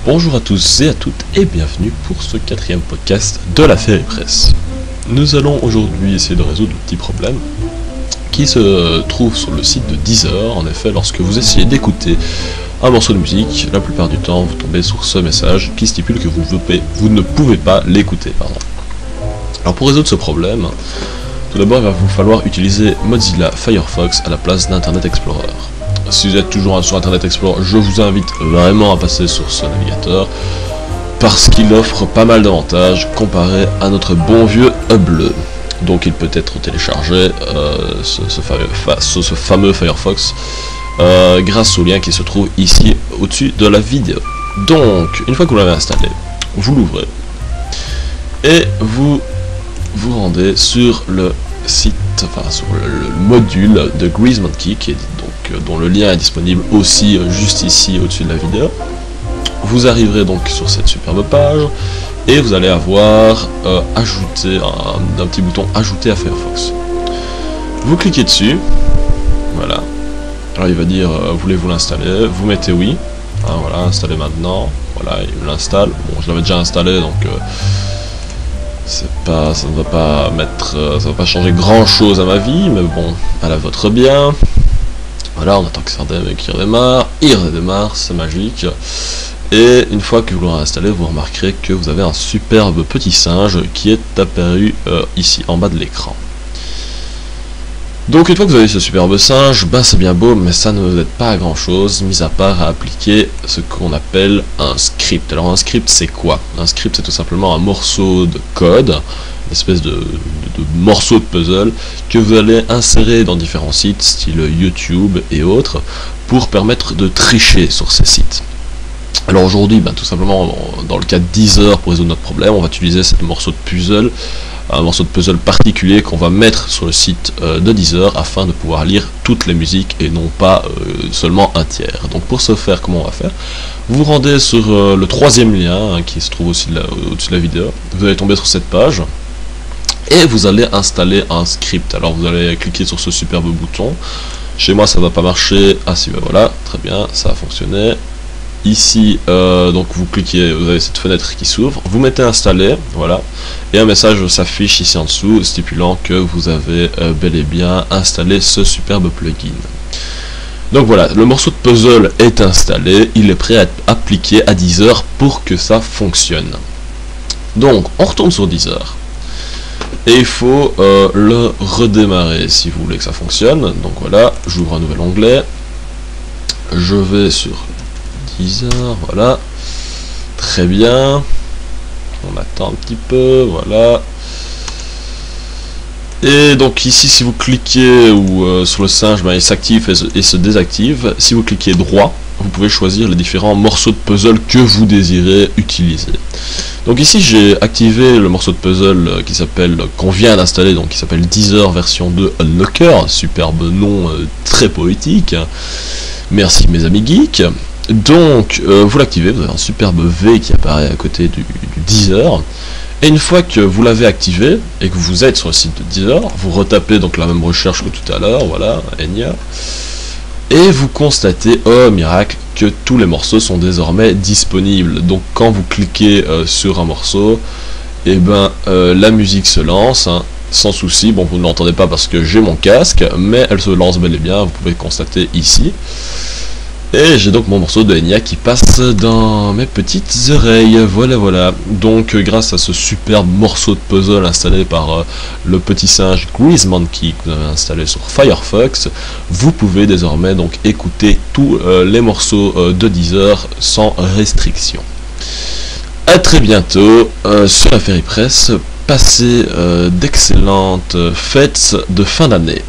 Bonjour à tous et à toutes et bienvenue pour ce 4e podcast de la Feripress. Nous allons aujourd'hui essayer de résoudre le petit problème qui se trouve sur le site de Deezer. En effet, lorsque vous essayez d'écouter un morceau de musique, la plupart du temps vous tombez sur ce message qui stipule que vous ne pouvez pas l'écouter. Alors pour résoudre ce problème, tout d'abord il va vous falloir utiliser Mozilla Firefox à la place d'Internet Explorer. Si vous êtes toujours sur Internet Explorer, je vous invite vraiment à passer sur ce navigateur parce qu'il offre pas mal d'avantages comparé à notre bon vieux Hub. Donc il peut être téléchargé, ce fameux Firefox, grâce au lien qui se trouve ici au-dessus de la vidéo. Donc, une fois que vous l'avez installé, vous l'ouvrez et vous vous rendez sur le site, sur le module de GreaseMonkey, dont le lien est disponible aussi juste ici au-dessus de la vidéo. Vous arriverez donc sur cette superbe page et vous allez avoir ajouter un petit bouton ajouter à Firefox. Vous cliquez dessus, voilà. Alors il va dire voulez-vous l'installer, vous mettez oui, voilà, installer maintenant, voilà, il l'installe. Bon, je l'avais déjà installé donc ça ne va pas ça va pas changer grand chose à ma vie, mais bon, à la vôtre bien. Voilà, on attend que ça redémarre, il redémarre, c'est magique. Et une fois que vous l'aurez installé, vous remarquerez que vous avez un superbe petit singe qui est apparu ici en bas de l'écran. Donc une fois que vous avez ce superbe singe, c'est bien beau, mais ça ne vous aide pas à grand chose, mis à part à appliquer ce qu'on appelle un script. Alors un script c'est quoi? Un script c'est tout simplement un morceau de code, une espèce de morceau de puzzle que vous allez insérer dans différents sites, style YouTube et autres, pour permettre de tricher sur ces sites. Alors aujourd'hui, tout simplement, dans le cas de Deezer, pour résoudre notre problème, on va utiliser ce morceau de puzzle, un morceau de puzzle particulier qu'on va mettre sur le site de Deezer afin de pouvoir lire toutes les musiques et non pas seulement un tiers. Donc pour ce faire, comment on va faire? Vous vous rendez sur le 3e lien qui se trouve aussi au-dessus de la vidéo. Vous allez tomber sur cette page et vous allez installer un script. Alors vous allez cliquer sur ce superbe bouton. Chez moi ça ne va pas marcher. Ah si, voilà, très bien, ça a fonctionné. Ici, donc vous cliquez, vous avez cette fenêtre qui s'ouvre, vous mettez installer, voilà, et un message s'affiche ici en dessous stipulant que vous avez bel et bien installé ce superbe plugin. Donc voilà, le morceau de puzzle est installé, il est prêt à être appliqué à Deezer pour que ça fonctionne. Donc on retourne sur Deezer et il faut le redémarrer si vous voulez que ça fonctionne. Donc voilà, j'ouvre un nouvel onglet, je vais sur Deezer, voilà, très bien, on attend un petit peu, voilà, et donc ici si vous cliquez sur le singe, il s'active et se désactive. Si vous cliquez droit, vous pouvez choisir les différents morceaux de puzzle que vous désirez utiliser. Donc ici j'ai activé le morceau de puzzle qu'on vient d'installer, donc qui s'appelle Deezer version 2 Unlocker, superbe nom très poétique, merci mes amis geeks. Donc vous l'activez, vous avez un superbe V qui apparaît à côté du Deezer, et une fois que vous l'avez activé et que vous êtes sur le site de Deezer, vous retapez donc la même recherche que tout à l'heure, voilà, Enya, et vous constatez, oh miracle, que tous les morceaux sont désormais disponibles. Donc quand vous cliquez sur un morceau, et la musique se lance, sans souci. Bon, vous ne l'entendez pas parce que j'ai mon casque, mais elle se lance bel et bien, vous pouvez constater ici. Et j'ai donc mon morceau de Enya qui passe dans mes petites oreilles, voilà. Donc grâce à ce superbe morceau de puzzle installé par le petit singe GreaseMonkey que vous avez installé sur Firefox, vous pouvez désormais donc écouter tous les morceaux de Deezer sans restriction. A très bientôt sur la Feripress, passez d'excellentes fêtes de fin d'année.